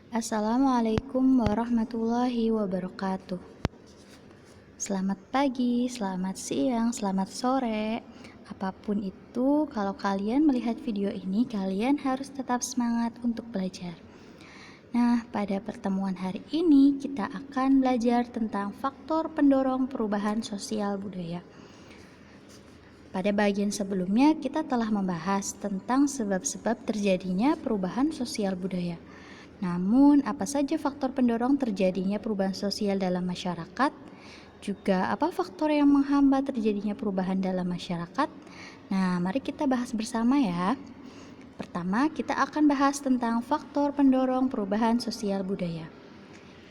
Assalamualaikum warahmatullahi wabarakatuh. Selamat pagi, selamat siang, selamat sore. Apapun itu, kalau kalian melihat video ini, kalian harus tetap semangat untuk belajar. Nah, pada pertemuan hari ini kita akan belajar tentang faktor pendorong perubahan sosial budaya. Pada bagian sebelumnya, kita telah membahas tentang sebab-sebab terjadinya perubahan sosial budaya. Namun, apa saja faktor pendorong terjadinya perubahan sosial dalam masyarakat? Juga, apa faktor yang menghambat terjadinya perubahan dalam masyarakat? Nah, mari kita bahas bersama ya. Pertama, kita akan bahas tentang faktor pendorong perubahan sosial budaya.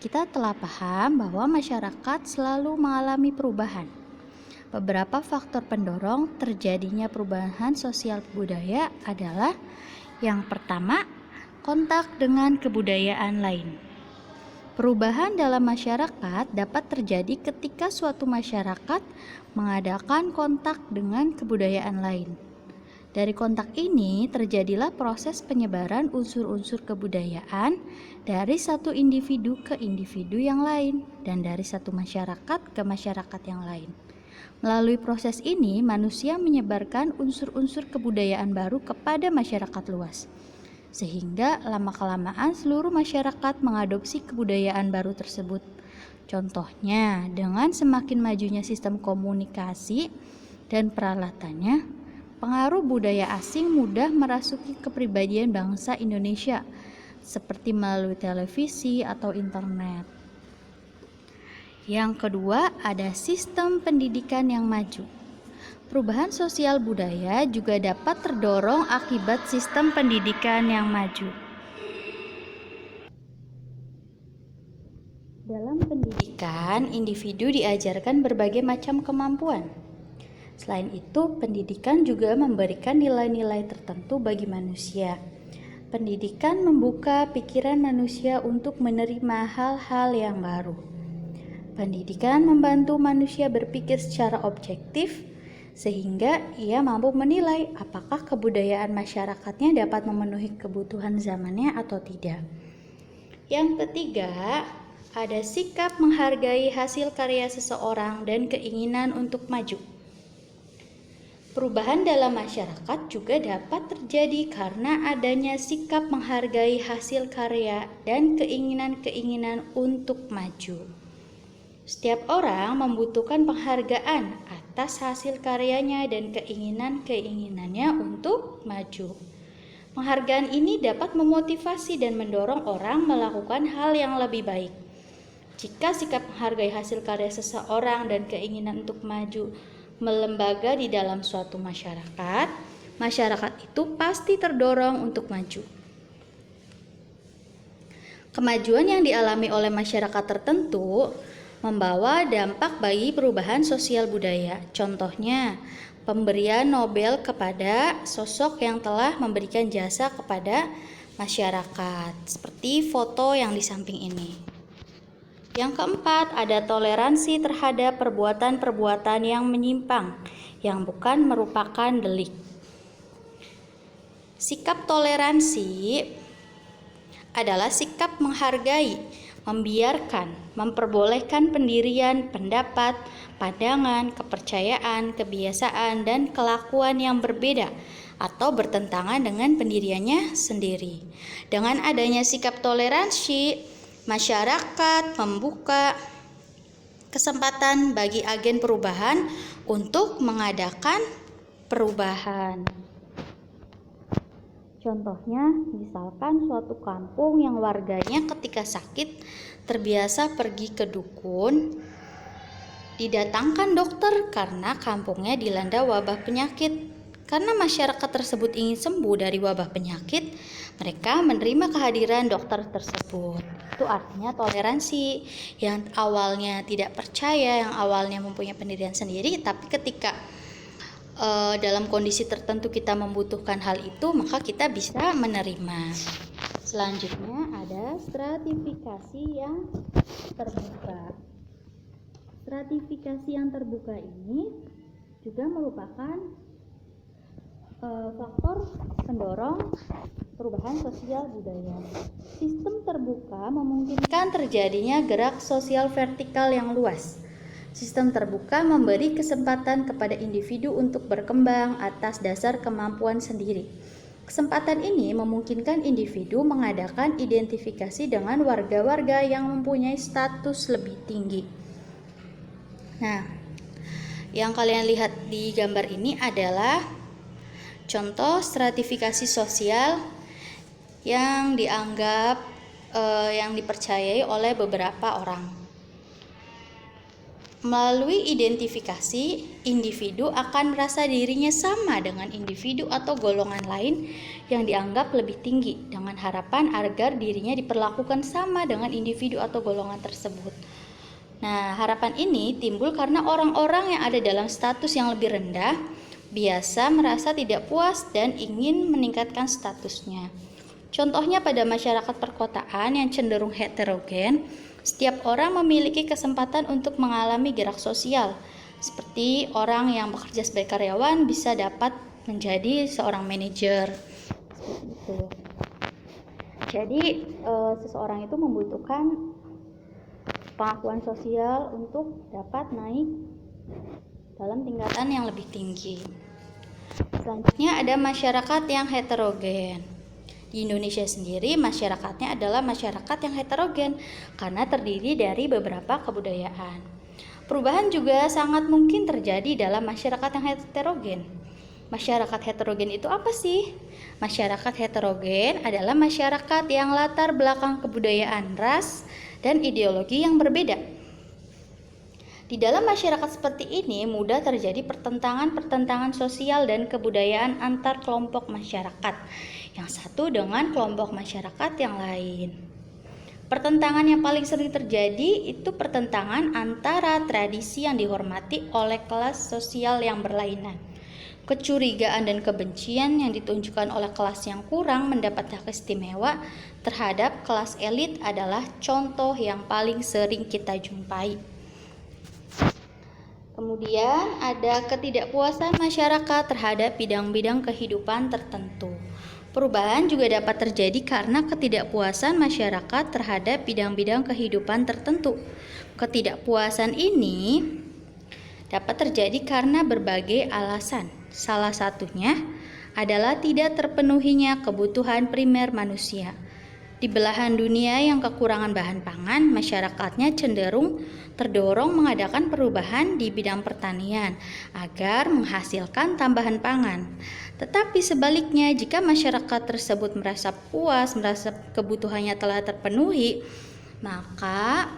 Kita telah paham bahwa masyarakat selalu mengalami perubahan. Beberapa faktor pendorong terjadinya perubahan sosial budaya adalah yang pertama, kontak dengan kebudayaan lain. Perubahan dalam masyarakat dapat terjadi ketika suatu masyarakat mengadakan kontak dengan kebudayaan lain. Dari kontak ini terjadilah proses penyebaran unsur-unsur kebudayaan dari satu individu ke individu yang lain dan dari satu masyarakat ke masyarakat yang lain. Melalui proses ini, manusia menyebarkan unsur-unsur kebudayaan baru kepada masyarakat luas. Sehingga lama-kelamaan seluruh masyarakat mengadopsi kebudayaan baru tersebut. Contohnya, dengan semakin majunya sistem komunikasi dan peralatannya, pengaruh budaya asing mudah merasuki kepribadian bangsa Indonesia, seperti melalui televisi atau internet. Yang kedua, ada sistem pendidikan yang maju. Perubahan sosial budaya juga dapat terdorong akibat sistem pendidikan yang maju. Dalam pendidikan, individu diajarkan berbagai macam kemampuan. Selain itu, pendidikan juga memberikan nilai-nilai tertentu bagi manusia. Pendidikan membuka pikiran manusia untuk menerima hal-hal yang baru. Pendidikan membantu manusia berpikir secara objektif, sehingga ia mampu menilai apakah kebudayaan masyarakatnya dapat memenuhi kebutuhan zamannya atau tidak. Yang ketiga, ada sikap menghargai hasil karya seseorang dan keinginan untuk maju. Perubahan dalam masyarakat juga dapat terjadi karena adanya sikap menghargai hasil karya dan keinginan-keinginan untuk maju. Setiap orang membutuhkan penghargaan atas hasil karyanya dan keinginan-keinginannya untuk maju. Penghargaan ini dapat memotivasi dan mendorong orang melakukan hal yang lebih baik. Jika sikap menghargai hasil karya seseorang dan keinginan untuk maju melembaga di dalam suatu masyarakat, masyarakat itu pasti terdorong untuk maju. Kemajuan yang dialami oleh masyarakat tertentu membawa dampak bagi perubahan sosial budaya. Contohnya, pemberian Nobel kepada sosok yang telah memberikan jasa kepada masyarakat, seperti foto yang di samping ini. Yang keempat, ada toleransi terhadap perbuatan-perbuatan yang menyimpang, yang bukan merupakan delik. Sikap toleransi adalah sikap menghargai, membiarkan, memperbolehkan pendirian, pendapat, pandangan, kepercayaan, kebiasaan, dan kelakuan yang berbeda atau bertentangan dengan pendiriannya sendiri. Dengan adanya sikap toleransi, masyarakat membuka kesempatan bagi agen perubahan untuk mengadakan perubahan. Contohnya, misalkan suatu kampung yang warganya ketika sakit terbiasa pergi ke dukun, didatangkan dokter karena kampungnya dilanda wabah penyakit. Karena masyarakat tersebut ingin sembuh dari wabah penyakit, mereka menerima kehadiran dokter tersebut. Itu artinya toleransi. Yang awalnya tidak percaya, yang awalnya mempunyai pendirian sendiri, tapi ketika dalam kondisi tertentu kita membutuhkan hal itu, maka kita bisa menerima. Selanjutnya ada stratifikasi yang terbuka. Stratifikasi yang terbuka ini juga merupakan faktor pendorong perubahan sosial budaya. Sistem terbuka memungkinkan terjadinya gerak sosial vertikal yang luas. Sistem terbuka memberi kesempatan kepada individu untuk berkembang atas dasar kemampuan sendiri. Kesempatan ini memungkinkan individu mengadakan identifikasi dengan warga-warga yang mempunyai status lebih tinggi. Nah, yang kalian lihat di gambar ini adalah contoh stratifikasi sosial yang dianggap yang dipercayai oleh beberapa orang. Melalui identifikasi, individu akan merasa dirinya sama dengan individu atau golongan lain yang dianggap lebih tinggi, dengan harapan agar dirinya diperlakukan sama dengan individu atau golongan tersebut. Nah, harapan ini timbul karena orang-orang yang ada dalam status yang lebih rendah biasa merasa tidak puas dan ingin meningkatkan statusnya. Contohnya pada masyarakat perkotaan yang cenderung heterogen, setiap orang memiliki kesempatan untuk mengalami gerak sosial. Seperti orang yang bekerja sebagai karyawan bisa dapat menjadi seorang manajer. Jadi seseorang itu membutuhkan pengakuan sosial untuk dapat naik dalam tingkatan yang lebih tinggi. Selanjutnya ada masyarakat yang heterogen. Di Indonesia sendiri, masyarakatnya adalah masyarakat yang heterogen karena terdiri dari beberapa kebudayaan. Perubahan juga sangat mungkin terjadi dalam masyarakat yang heterogen. Masyarakat heterogen itu apa sih? Masyarakat heterogen adalah masyarakat yang latar belakang kebudayaan, ras, dan ideologi yang berbeda. Di dalam masyarakat seperti ini mudah terjadi pertentangan sosial dan kebudayaan antar kelompok masyarakat yang satu dengan kelompok masyarakat yang lain. Pertentangan yang paling sering terjadi itu pertentangan antara tradisi yang dihormati oleh kelas sosial yang berlainan. Kecurigaan dan kebencian yang ditunjukkan oleh kelas yang kurang mendapat hak istimewa terhadap kelas elit adalah contoh yang paling sering kita jumpai. Kemudian ada ketidakpuasan masyarakat terhadap bidang-bidang kehidupan tertentu. Perubahan juga dapat terjadi karena ketidakpuasan masyarakat terhadap bidang-bidang kehidupan tertentu. Ketidakpuasan ini dapat terjadi karena berbagai alasan. Salah satunya adalah tidak terpenuhinya kebutuhan primer manusia. Di belahan dunia yang kekurangan bahan pangan, masyarakatnya cenderung terdorong mengadakan perubahan di bidang pertanian agar menghasilkan tambahan pangan. Tetapi sebaliknya, jika masyarakat tersebut merasa puas, merasa kebutuhannya telah terpenuhi, maka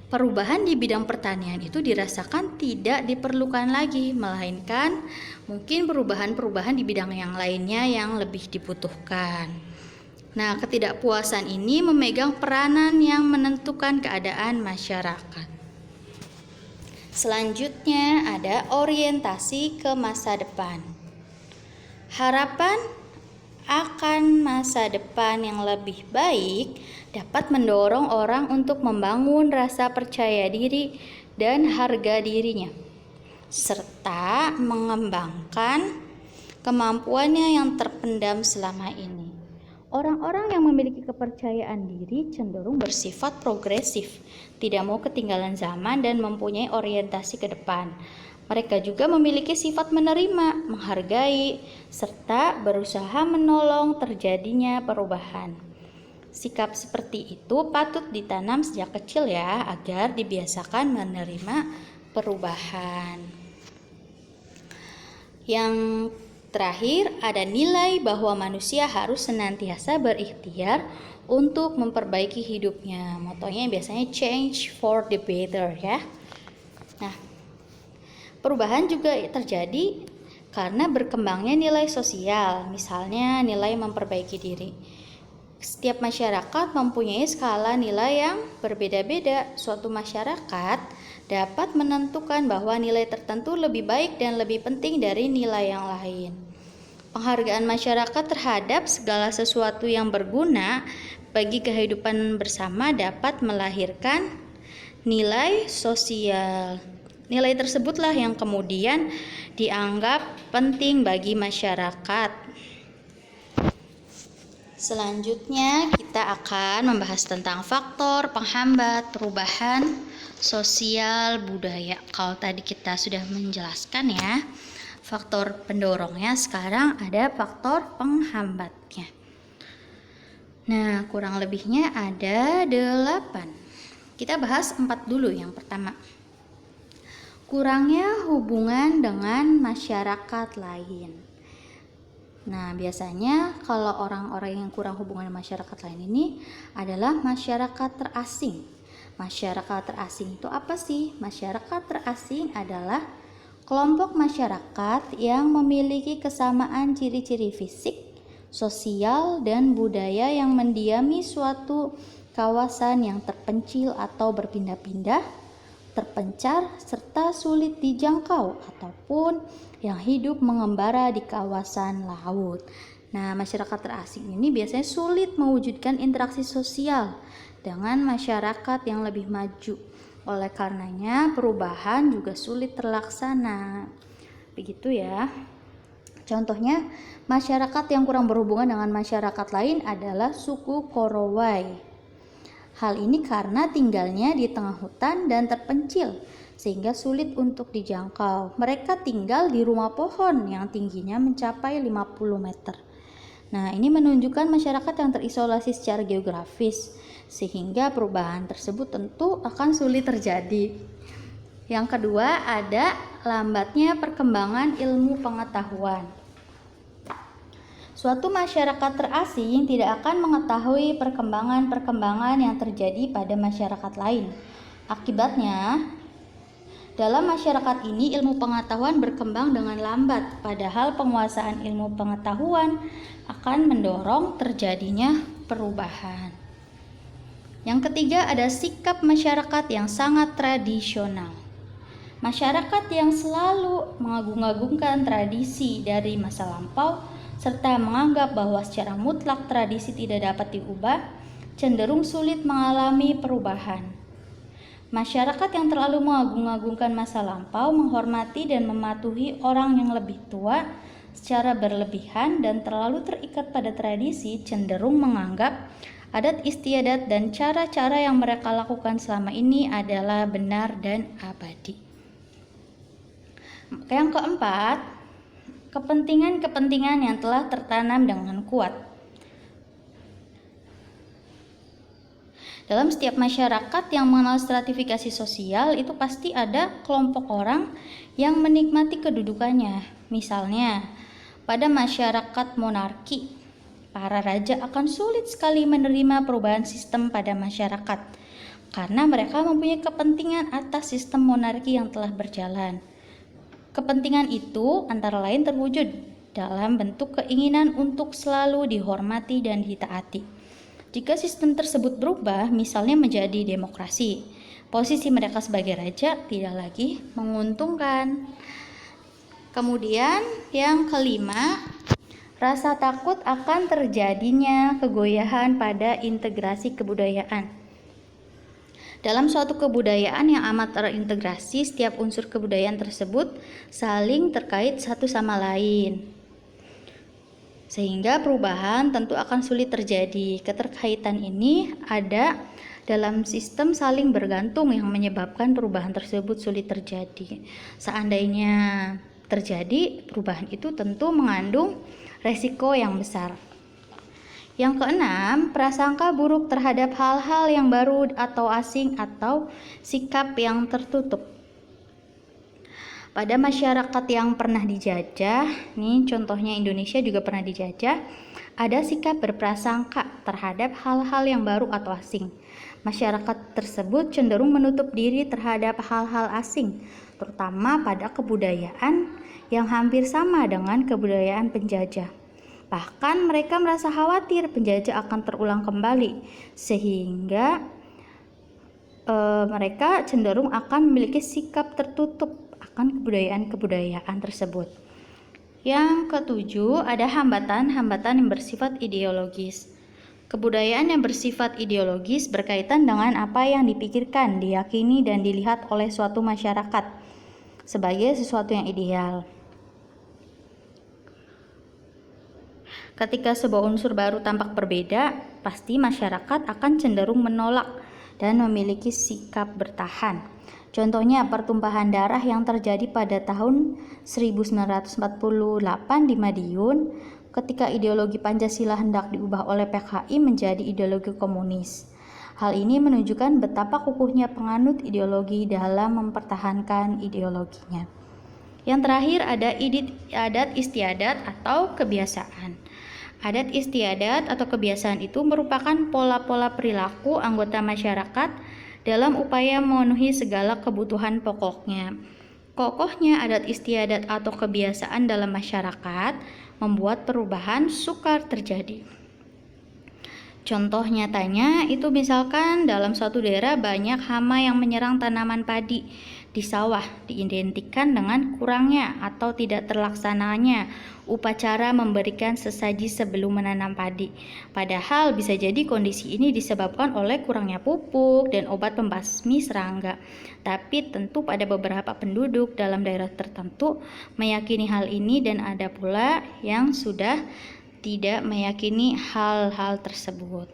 perubahan di bidang pertanian itu dirasakan tidak diperlukan lagi, melainkan mungkin perubahan-perubahan di bidang yang lainnya yang lebih dibutuhkan. Nah, ketidakpuasan ini memegang peranan yang menentukan keadaan masyarakat. Selanjutnya ada orientasi ke masa depan. Harapan akan masa depan yang lebih baik dapat mendorong orang untuk membangun rasa percaya diri dan harga dirinya, serta mengembangkan kemampuannya yang terpendam selama ini. Orang-orang yang memiliki kepercayaan diri cenderung bersifat progresif, tidak mau ketinggalan zaman dan mempunyai orientasi ke depan. Mereka juga memiliki sifat menerima, menghargai, serta berusaha menolong terjadinya perubahan. Sikap seperti itu patut ditanam sejak kecil ya, agar dibiasakan menerima perubahan. Yang terakhir, ada nilai bahwa manusia harus senantiasa berikhtiar untuk memperbaiki hidupnya. Motonya biasanya change for the better ya. Nah, perubahan juga terjadi karena berkembangnya nilai sosial, misalnya nilai memperbaiki diri. Setiap masyarakat mempunyai skala nilai yang berbeda-beda. Suatu masyarakat dapat menentukan bahwa nilai tertentu lebih baik dan lebih penting dari nilai yang lain. Penghargaan masyarakat terhadap segala sesuatu yang berguna bagi kehidupan bersama dapat melahirkan nilai sosial. Nilai tersebutlah yang kemudian dianggap penting bagi masyarakat. Selanjutnya kita akan membahas tentang faktor penghambat perubahan sosial budaya. Kalau tadi kita sudah menjelaskan ya, faktor pendorongnya, sekarang ada faktor penghambatnya. Nah, kurang lebihnya ada 8. Kita bahas 4 dulu. Yang pertama, kurangnya hubungan dengan masyarakat lain. Nah, biasanya kalau orang-orang yang kurang hubungan dengan masyarakat lain ini adalah masyarakat terasing. Masyarakat terasing itu apa sih? Masyarakat terasing adalah kelompok masyarakat yang memiliki kesamaan ciri-ciri fisik, sosial, dan budaya yang mendiami suatu kawasan yang terpencil atau berpindah-pindah, terpencar, serta sulit dijangkau, ataupun yang hidup mengembara di kawasan laut. Nah, masyarakat terasing ini biasanya sulit mewujudkan interaksi sosial dengan masyarakat yang lebih maju. Oleh karenanya, perubahan juga sulit terlaksana. Begitu ya. Contohnya, masyarakat yang kurang berhubungan dengan masyarakat lain adalah suku Korowai. Hal ini karena tinggalnya di tengah hutan dan terpencil, sehingga sulit untuk dijangkau. Mereka tinggal di rumah pohon yang tingginya mencapai 50 meter. Nah, ini menunjukkan masyarakat yang terisolasi secara geografis, sehingga perubahan tersebut tentu akan sulit terjadi. Yang kedua, ada lambatnya perkembangan ilmu pengetahuan. Suatu masyarakat terasing tidak akan mengetahui perkembangan-perkembangan yang terjadi pada masyarakat lain. Akibatnya, dalam masyarakat ini ilmu pengetahuan berkembang dengan lambat, padahal penguasaan ilmu pengetahuan akan mendorong terjadinya perubahan. Yang ketiga, ada sikap masyarakat yang sangat tradisional. Masyarakat yang selalu mengagung-agungkan tradisi dari masa lampau serta menganggap bahwa secara mutlak tradisi tidak dapat diubah, cenderung sulit mengalami perubahan. Masyarakat yang terlalu mengagung-agungkan masa lampau, menghormati dan mematuhi orang yang lebih tua secara berlebihan dan terlalu terikat pada tradisi, cenderung menganggap adat istiadat dan cara-cara yang mereka lakukan selama ini adalah benar dan abadi. Yang keempat, kepentingan-kepentingan yang telah tertanam dengan kuat. Dalam setiap masyarakat yang mengenal stratifikasi sosial, itu pasti ada kelompok orang yang menikmati kedudukannya. Misalnya, pada masyarakat monarki, para raja akan sulit sekali menerima perubahan sistem pada masyarakat, karena mereka mempunyai kepentingan atas sistem monarki yang telah berjalan. Kepentingan itu antara lain terwujud dalam bentuk keinginan untuk selalu dihormati dan ditaati. Jika sistem tersebut berubah, misalnya menjadi demokrasi, posisi mereka sebagai raja tidak lagi menguntungkan. Kemudian yang kelima, rasa takut akan terjadinya kegoyahan pada integrasi kebudayaan. Dalam suatu kebudayaan yang amat terintegrasi, setiap unsur kebudayaan tersebut saling terkait satu sama lain, sehingga perubahan tentu akan sulit terjadi. Keterkaitan ini ada dalam sistem saling bergantung yang menyebabkan perubahan tersebut sulit terjadi. Seandainya terjadi, perubahan itu tentu mengandung resiko yang besar. Yang keenam, prasangka buruk terhadap hal-hal yang baru atau asing atau sikap yang tertutup. Pada masyarakat yang pernah dijajah, nih contohnya Indonesia juga pernah dijajah, ada sikap berprasangka terhadap hal-hal yang baru atau asing. Masyarakat tersebut cenderung menutup diri terhadap hal-hal asing, terutama pada kebudayaan yang hampir sama dengan kebudayaan penjajah. Bahkan mereka merasa khawatir penjajah akan terulang kembali, sehingga mereka cenderung akan memiliki sikap tertutup akan kebudayaan-kebudayaan tersebut. Yang ketujuh, ada hambatan-hambatan yang bersifat ideologis. Kebudayaan yang bersifat ideologis berkaitan dengan apa yang dipikirkan, diyakini, dan dilihat oleh suatu masyarakat sebagai sesuatu yang ideal. Ketika sebuah unsur baru tampak berbeda, pasti masyarakat akan cenderung menolak dan memiliki sikap bertahan. Contohnya pertumpahan darah yang terjadi pada tahun 1948 di Madiun ketika ideologi Pancasila hendak diubah oleh PKI menjadi ideologi komunis. Hal ini menunjukkan betapa kukuhnya penganut ideologi dalam mempertahankan ideologinya. Yang terakhir ada adat istiadat atau kebiasaan. Adat istiadat atau kebiasaan itu merupakan pola-pola perilaku anggota masyarakat dalam upaya memenuhi segala kebutuhan pokoknya. Kokohnya adat istiadat atau kebiasaan dalam masyarakat membuat perubahan sukar terjadi. Contoh nyatanya itu misalkan dalam suatu daerah banyak hama yang menyerang tanaman padi di sawah, diidentikan dengan kurangnya atau tidak terlaksananya upacara memberikan sesaji sebelum menanam padi. Padahal bisa jadi kondisi ini disebabkan oleh kurangnya pupuk dan obat pembasmi serangga. Tapi tentu pada beberapa penduduk dalam daerah tertentu meyakini hal ini dan ada pula yang sudah tidak meyakini hal-hal tersebut.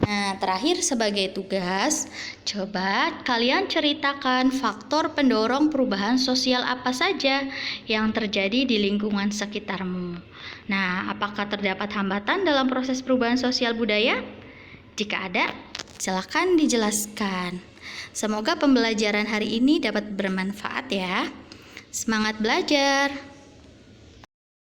Nah, terakhir sebagai tugas, coba kalian ceritakan faktor pendorong perubahan sosial apa saja yang terjadi di lingkungan sekitarmu. Nah, apakah terdapat hambatan dalam proses perubahan sosial budaya? Jika ada, silakan dijelaskan. Semoga pembelajaran hari ini dapat bermanfaat ya. Semangat belajar!